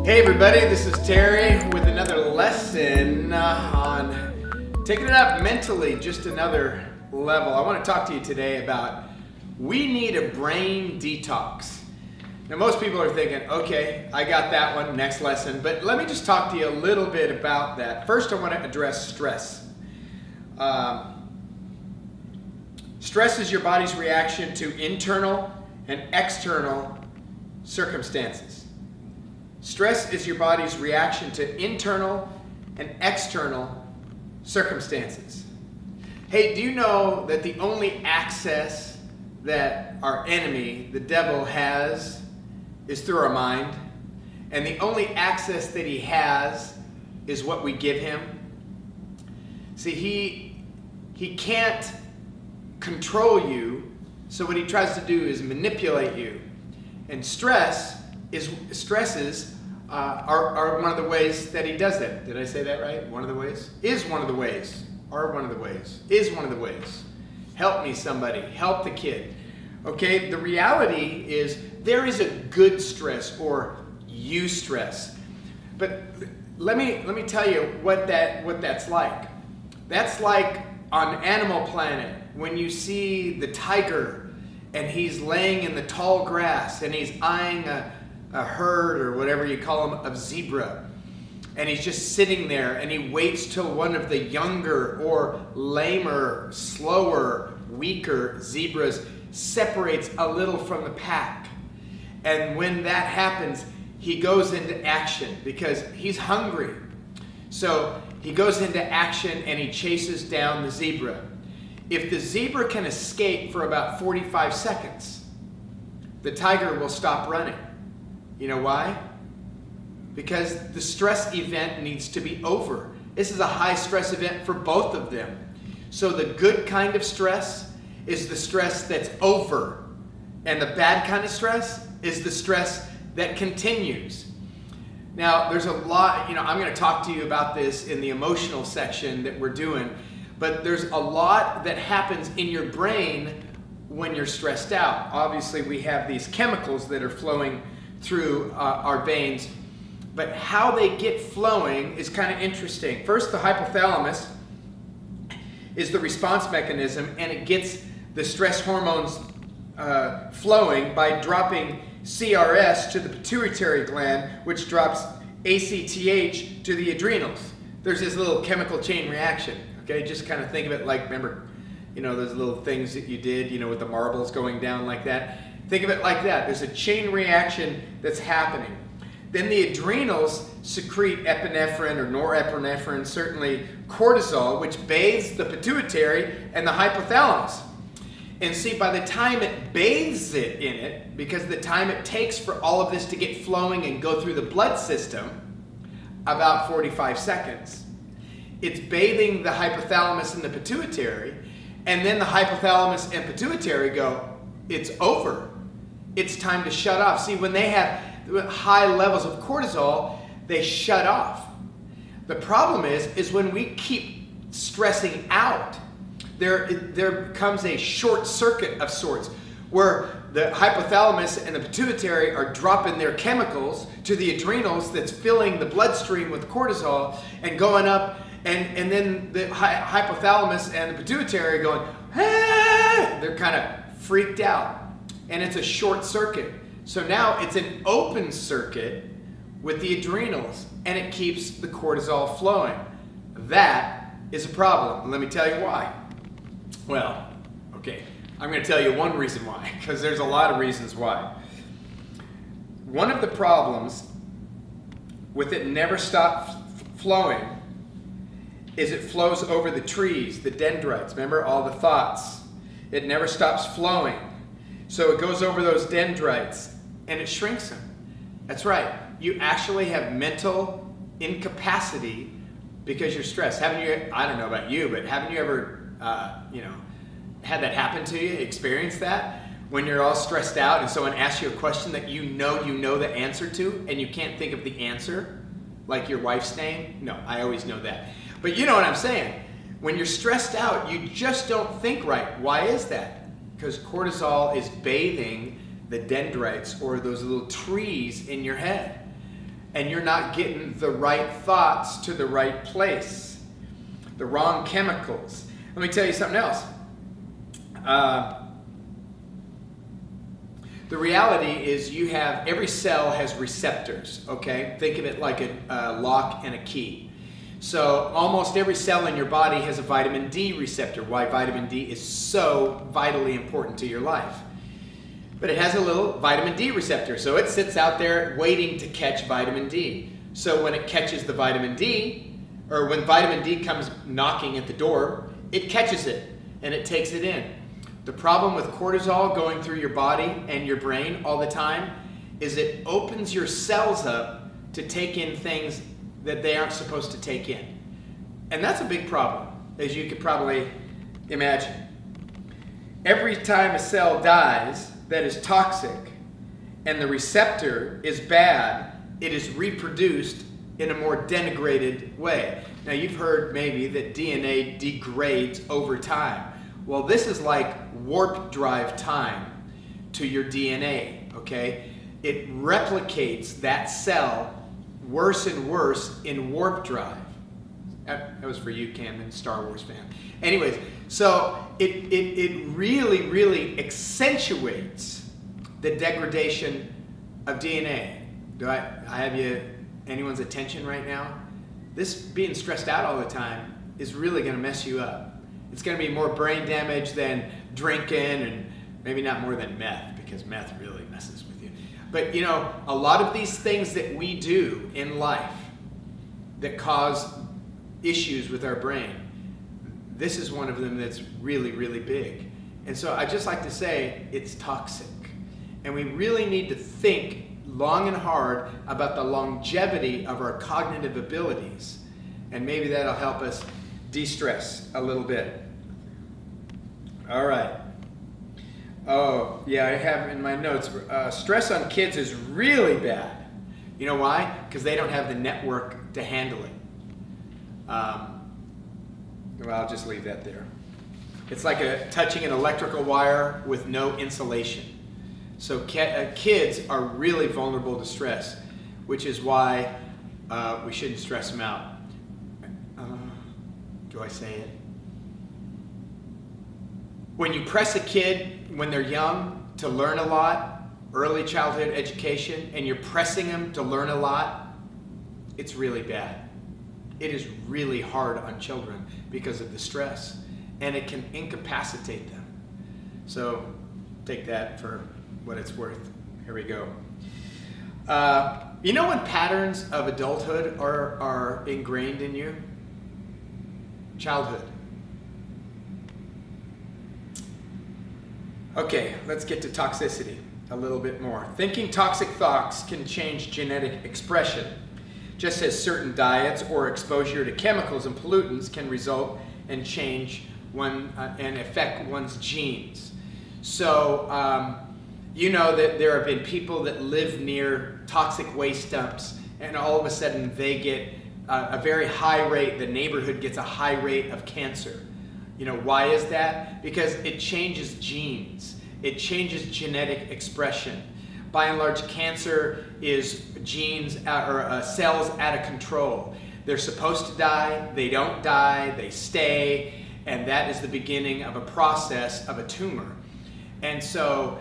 Hey everybody, this is Terry with another lesson on taking it up mentally, just another level. I want to talk to you today about we need a brain detox. Now most people are thinking, okay, I got that one, next lesson, but let me just talk to you a little bit about that. First I want to address stress. Stress is your body's reaction to internal and external circumstances. Stress is your body's reaction to internal and external circumstances. Hey, do you know that the only access that our enemy, the devil, has is through our mind? And the only access that he has is what we give him? See, he can't control you, so what he tries to do is manipulate you. And stresses are one of the ways that he does that. Did I say that right? One of the ways? Is one of the ways. Are one of the ways. Is one of the ways. Help me, somebody. Help the kid. Okay, the reality is there is a good stress or eustress. But let me tell you what that's like. That's like on Animal Planet when you see the tiger and he's laying in the tall grass and he's eyeing a herd or whatever you call them of zebra, and he's just sitting there and he waits till one of the younger or lamer, slower, weaker zebras separates a little from the pack. And when that happens, he goes into action because he's hungry. So he goes into action and he chases down the zebra. If the zebra can escape for about 45 seconds, the tiger will stop running. You know why? Because the stress event needs to be over. This is a high stress event for both of them. So the good kind of stress is the stress that's over. And the bad kind of stress is the stress that continues. Now, there's a lot, I'm going to talk to you about this in the emotional section that we're doing, but there's a lot that happens in your brain when you're stressed out. Obviously, we have these chemicals that are flowing through our veins, but how they get flowing is kind of interesting. First, the hypothalamus is the response mechanism, and it gets the stress hormones flowing by dropping CRS to the pituitary gland, which drops ACTH to the adrenals. There's this little chemical chain reaction. Okay, just kind of think of it like, remember, those little things that you did, with the marbles going down like that. Think of it like that. There's a chain reaction that's happening. Then the adrenals secrete epinephrine or norepinephrine, certainly cortisol, which bathes the pituitary and the hypothalamus. And see, by the time it bathes it in it, because the time it takes for all of this to get flowing and go through the blood system, about 45 seconds, it's bathing the hypothalamus and the pituitary, and then the hypothalamus and pituitary go, it's over. It's time to shut off. See, when they have high levels of cortisol, they shut off. The problem is when we keep stressing out, there becomes a short circuit of sorts where the hypothalamus and the pituitary are dropping their chemicals to the adrenals that's filling the bloodstream with cortisol and going up, and then the hypothalamus and the pituitary are going, ah! They're kind of freaked out. And it's a short circuit. So now it's an open circuit with the adrenals, and it keeps the cortisol flowing. That is a problem. And let me tell you why. Well, okay, I'm going to tell you one reason why, because there's a lot of reasons why. One of the problems with it never stop flowing is it flows over the trees, the dendrites. Remember all the thoughts? It never stops flowing. So it goes over those dendrites and it shrinks them. That's right. You actually have mental incapacity because you're stressed. Haven't you? I don't know about you, but haven't you ever, had that happen to you? Experienced that when you're all stressed out and someone asks you a question that you know the answer to, and you can't think of the answer, like your wife's name? No, I always know that. But you know what I'm saying. When you're stressed out, you just don't think right. Why is that? Because cortisol is bathing the dendrites or those little trees in your head. and you're not getting the right thoughts to the right place, the wrong chemicals. Let me tell you something else. The reality is every cell has receptors, okay? Think of it like a lock and a key. So almost every cell in your body has a vitamin D receptor. Why vitamin D is so vitally important to your life. But it has a little vitamin D receptor. So it sits out there waiting to catch vitamin D. So when it catches the vitamin D, or when vitamin D comes knocking at the door, it catches it and it takes it in. The problem with cortisol going through your body and your brain all the time is it opens your cells up to take in things that they aren't supposed to take in. And that's a big problem, as you could probably imagine. Every time a cell dies that is toxic and the receptor is bad, it is reproduced in a more denigrated way. Now you've heard maybe that DNA degrades over time. Well, this is like warp drive time to your DNA, okay? It replicates that cell worse and worse in warp drive. That was for you, Camden, Star Wars fan. Anyways, so it really, really accentuates the degradation of DNA. Do I have anyone's attention right now? This being stressed out all the time is really going to mess you up. It's going to be more brain damage than drinking, and maybe not more than meth, because meth really messes with you. But you know, a lot of these things that we do in life that cause issues with our brain, this is one of them that's really, really big. And so I just like to say it's toxic. And we really need to think long and hard about the longevity of our cognitive abilities. And maybe that'll help us de-stress a little bit. All right. Oh, yeah, I have in my notes, stress on kids is really bad. You know why? Because they don't have the network to handle it. Well, I'll just leave that there. It's like touching an electrical wire with no insulation. So kids are really vulnerable to stress, which is why we shouldn't stress them out. Do I say it? When you press a kid when they're young to learn a lot, early childhood education, and you're pressing them to learn a lot, it's really bad. It is really hard on children because of the stress, and it can incapacitate them. So take that for what it's worth. Here we go. You know when patterns of adulthood are ingrained in you? Childhood. Okay, let's get to toxicity a little bit more. Thinking toxic thoughts can change genetic expression, just as certain diets or exposure to chemicals and pollutants can result and change and affect one's genes. So, you know that there have been people that live near toxic waste dumps, and all of a sudden they get a very high rate, the neighborhood gets a high rate of cancer. You know, why is that? Because it changes genes. It changes genetic expression. By and large, cancer is genes or cells out of control. They're supposed to die, they don't die, they stay, and that is the beginning of a process of a tumor. And so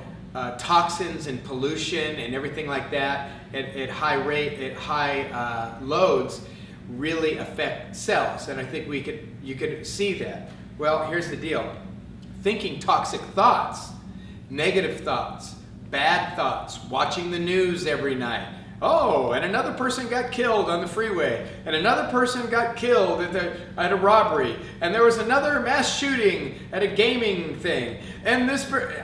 toxins and pollution and everything like that at high rate, at high loads, really affect cells. And I think you could see that. Well, here's the deal. Thinking toxic thoughts, negative thoughts, bad thoughts, watching the news every night. Oh, and another person got killed on the freeway, and another person got killed at a robbery, and there was another mass shooting at a gaming thing, and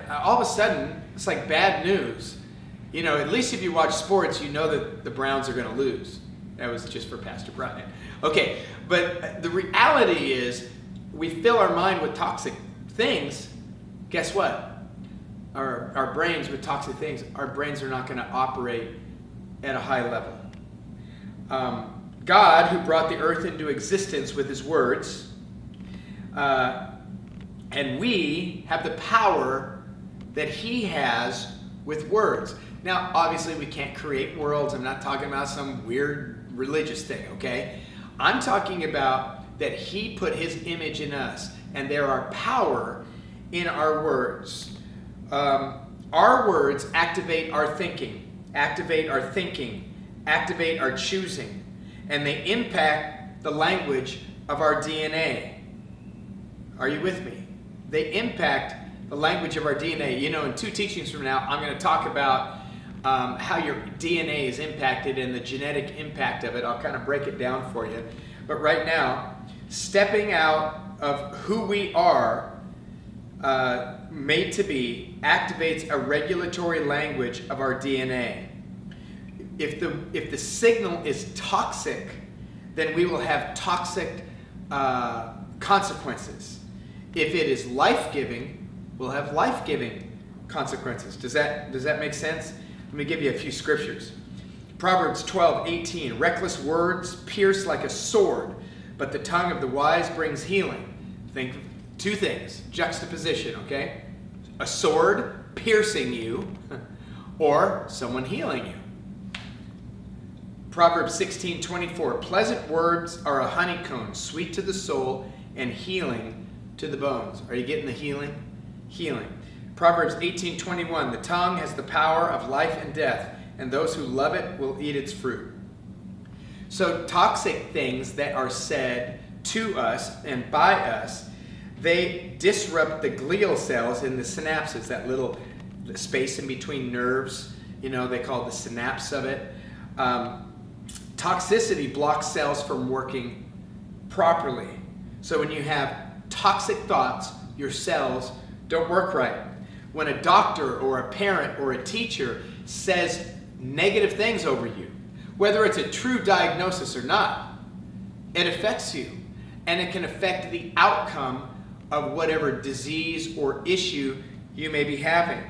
all of a sudden, it's like bad news. You know, at least if you watch sports, you know that the Browns are going to lose. That was just for Pastor Brian. Okay, but the reality is, we fill our mind with toxic things. Guess what? Our brains with toxic things, our brains are not going to operate at a high level. God, who brought the earth into existence with his words, and we have the power that he has with words. Now, obviously, we can't create worlds. I'm not talking about some weird religious thing, okay? I'm talking about that he put his image in us, and there are power in our words. Our words activate our thinking, activate our choosing, and they impact the language of our DNA. Are you with me? They impact the language of our DNA. You know, in 2 teachings from now, I'm going to talk about how your DNA is impacted and the genetic impact of it. I'll kind of break it down for you. But right now, stepping out of who we are made to be activates a regulatory language of our DNA. If the signal is toxic, then we will have toxic consequences. If it is life-giving, we'll have life-giving consequences. Does that make sense? Let me give you a few scriptures. Proverbs 12:18. Reckless words pierce like a sword, but the tongue of the wise brings healing. Think of 2 things. Juxtaposition, okay? A sword piercing you, or someone healing you. Proverbs 16:24. Pleasant words are a honeycomb, sweet to the soul and healing to the bones. Are you getting the healing? Healing. Proverbs 18:21. The tongue has the power of life and death, and those who love it will eat its fruit. So toxic things that are said to us and by us, they disrupt the glial cells in the synapses, that little space in between nerves. You know, they call it the synapse of it. Toxicity blocks cells from working properly. So when you have toxic thoughts, your cells don't work right. When a doctor or a parent or a teacher says negative things over you, whether it's a true diagnosis or not, it affects you. And it can affect the outcome of whatever disease or issue you may be having.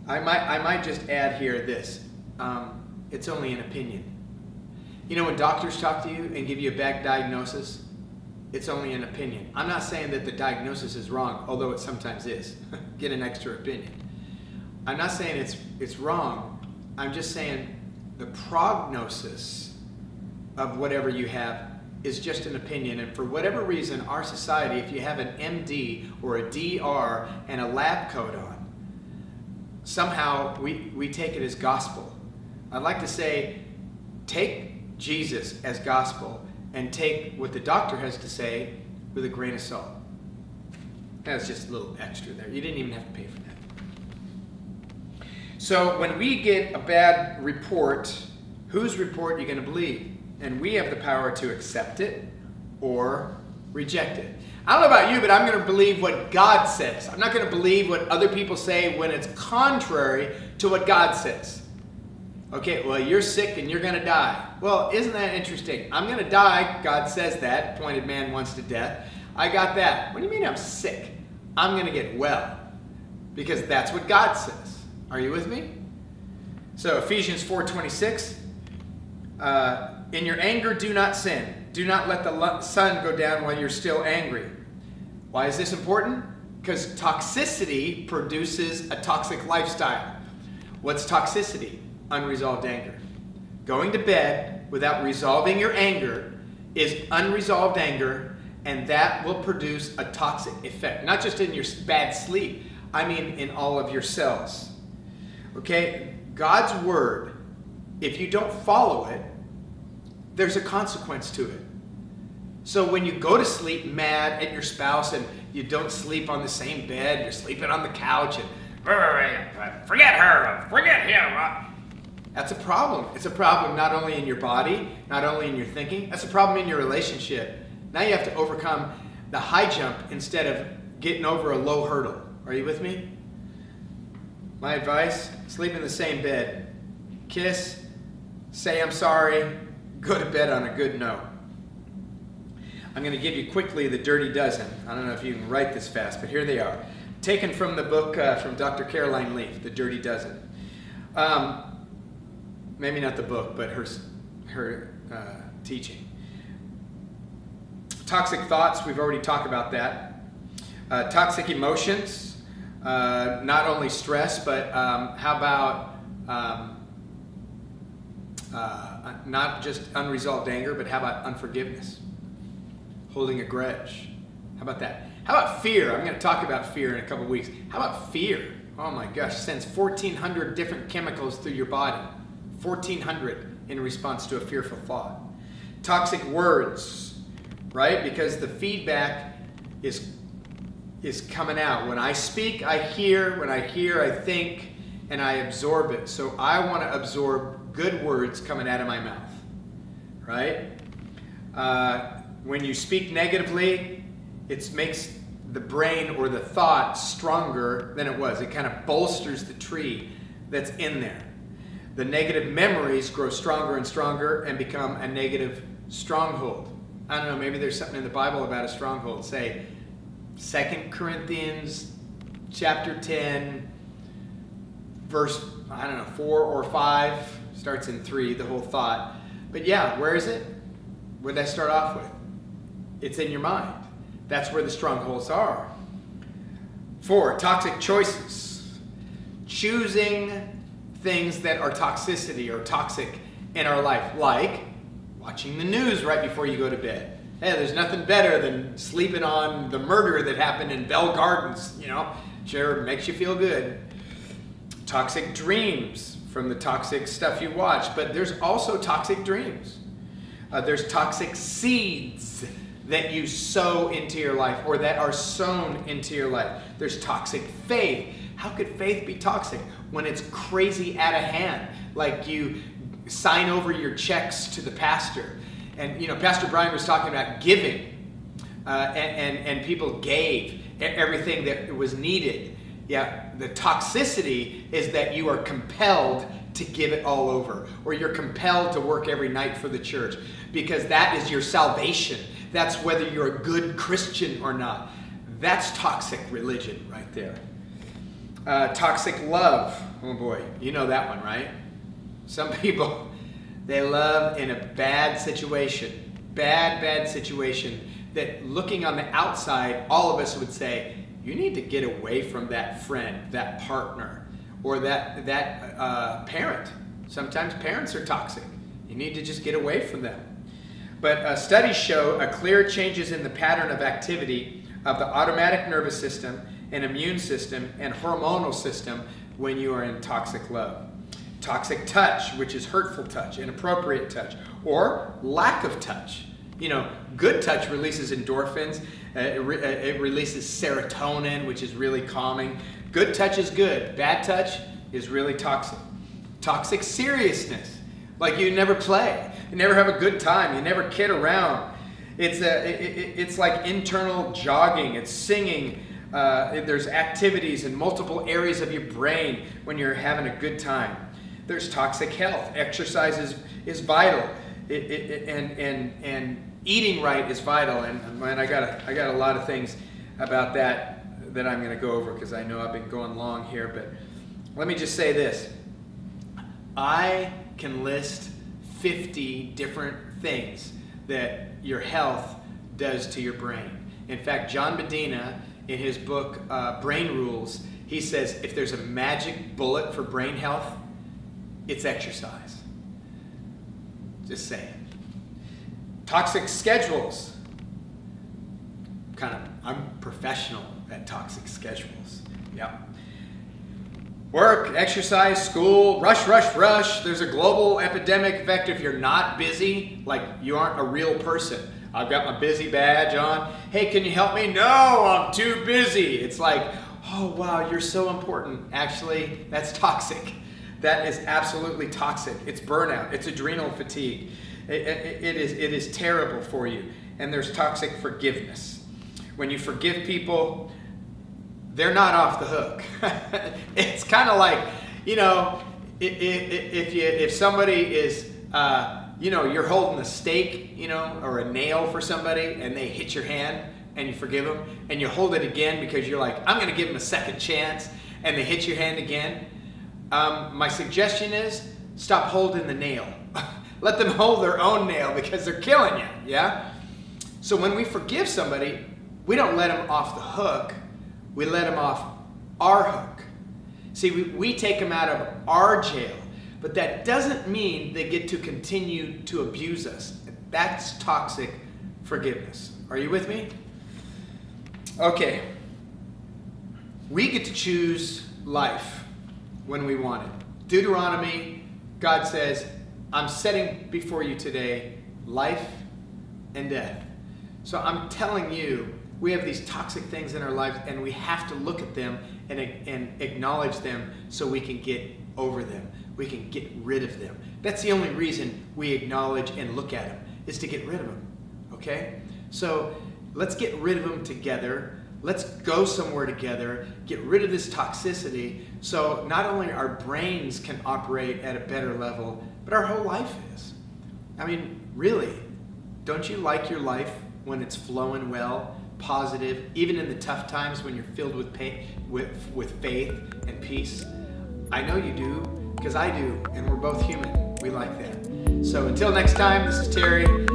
I might just add here this. It's only an opinion. You know, when doctors talk to you and give you a bad diagnosis, it's only an opinion. I'm not saying that the diagnosis is wrong, although it sometimes is. Get an extra opinion. I'm not saying it's wrong. I'm just saying the prognosis of whatever you have is just an opinion. And for whatever reason, our society, if you have an MD or a DR and a lab coat on, somehow we take it as gospel. I'd like to say, take Jesus as gospel and take what the doctor has to say with a grain of salt. That's just a little extra there. You didn't even have to pay for that. So when we get a bad report, whose report are you going to believe? And we have the power to accept it or reject it. I don't know about you, but I'm going to believe what God says. I'm not going to believe what other people say when it's contrary to what God says. Okay, well, you're sick and you're going to die. Well, isn't that interesting? I'm going to die. God says that. Appointed man once to death. I got that. What do you mean I'm sick? I'm going to get well. Because that's what God says. Are you with me? So Ephesians 4:26. In your anger, do not sin. Do not let the sun go down while you're still angry. Why is this important? Because toxicity produces a toxic lifestyle. What's toxicity? Unresolved anger. Going to bed without resolving your anger is unresolved anger, and that will produce a toxic effect. Not just in your bad sleep, I mean in all of your cells. Okay? God's word, if you don't follow it, there's a consequence to it. So when you go to sleep mad at your spouse and you don't sleep on the same bed, you're sleeping on the couch and forget her, forget him. That's a problem. It's a problem not only in your body, not only in your thinking, that's a problem in your relationship. Now you have to overcome the high jump instead of getting over a low hurdle. Are you with me? My advice, sleep in the same bed. Kiss, say I'm sorry, go to bed on a good note. I'm going to give you quickly the dirty dozen. I don't know if you can write this fast, but here they are. Taken from the book from Dr. Caroline Leaf, The Dirty Dozen. Maybe not the book, but her teaching. Toxic thoughts, we've already talked about that. Toxic emotions, not only stress, but how about not just unresolved anger, but how about unforgiveness? Holding a grudge. How about that? How about fear? I'm going to talk about fear in a couple of weeks. How about fear? Oh my gosh, sends 1,400 different chemicals through your body. 1,400 in response to a fearful thought. Toxic words, right? Because the feedback is coming out. When I speak, I hear. When I hear, I think, and I absorb it. So I want to absorb good words coming out of my mouth, right? When you speak negatively, it makes the brain or the thought stronger than it was. It kind of bolsters the tree that's in there. The negative memories grow stronger and stronger and become a negative stronghold. I don't know, maybe there's something in the Bible about a stronghold. Say, 2 Corinthians chapter 10, verse, 4 or 5, starts in 3, the whole thought. But yeah, where is it? What did I start off with? It's in your mind. That's where the strongholds are. 4, toxic choices. Choosing things that are toxicity or toxic in our life, like watching the news right before you go to bed. Hey, there's nothing better than sleeping on the murder that happened in Bell Gardens, Sure, makes you feel good. Toxic dreams from the toxic stuff you watch, but there's also toxic dreams. There's toxic seeds that you sow into your life or that are sown into your life. There's toxic faith. How could faith be toxic when it's crazy out of hand? Like you sign over your checks to the pastor. And, Pastor Brian was talking about giving. And people gave everything that was needed. Yeah, the toxicity is that you are compelled to give it all over. Or you're compelled to work every night for the church. Because that is your salvation. That's whether you're a good Christian or not. That's toxic religion right there. Toxic love. Oh boy, you know that one, right? Some people, they love in a bad situation. Bad situation that looking on the outside, all of us would say, you need to get away from that friend, that partner, or that parent. Sometimes parents are toxic. You need to just get away from them. But studies show a clear changes in the pattern of activity of the automatic nervous system and immune system and hormonal system when you are in toxic love. Toxic touch, which is hurtful touch, inappropriate touch, or lack of touch. Good touch releases endorphins. It releases serotonin, which is really calming. Good touch is good. Bad touch is really toxic. Toxic seriousness, like you never play. You never have a good time. You never kid around. It's like internal jogging. It's singing. There's activities in multiple areas of your brain when you're having a good time. There's toxic health. Exercise is vital. And eating right is vital. And man, I got a lot of things about that I'm going to go over because I know I've been going long here. But let me just say this. I can list 50 different things that your health does to your brain. In fact, John Medina, in his book, Brain Rules, he says if there's a magic bullet for brain health, it's exercise. Just saying. Toxic schedules. I'm professional at toxic schedules. Yeah. Work, exercise, school, rush. There's a global epidemic. In fact, if you're not busy, like you aren't a real person. I've got my busy badge on. Hey, can you help me? No, I'm too busy. It's like, oh wow, you're so important. Actually, that's toxic. That is absolutely toxic. It's burnout. It's adrenal fatigue. It is terrible for you. And there's toxic forgiveness. When you forgive people, they're not off the hook. It's kind of like, if somebody is, you're holding a stake, or a nail for somebody and they hit your hand and you forgive them and you hold it again because you're like, I'm going to give them a second chance, and they hit your hand again. My suggestion is stop holding the nail. Let them hold their own nail because they're killing you, yeah? So when we forgive somebody, we don't let them off the hook. We let them off our hook. See, we take them out of our jail, but that doesn't mean they get to continue to abuse us. That's toxic forgiveness. Are you with me? Okay. We get to choose life when we want it. Deuteronomy, God says, I'm setting before you today life and death. So I'm telling you, we have these toxic things in our lives, and we have to look at them and acknowledge them so we can get over them. We can get rid of them. That's the only reason we acknowledge and look at them, is to get rid of them. Okay? So let's get rid of them together. Let's go somewhere together, get rid of this toxicity, so not only our brains can operate at a better level, but our whole life is. I mean, really, don't you like your life when it's flowing well, positive, even in the tough times when you're filled with pain, with faith and peace? I know you do, because I do, and we're both human. We like that. So until next time, this is Terry.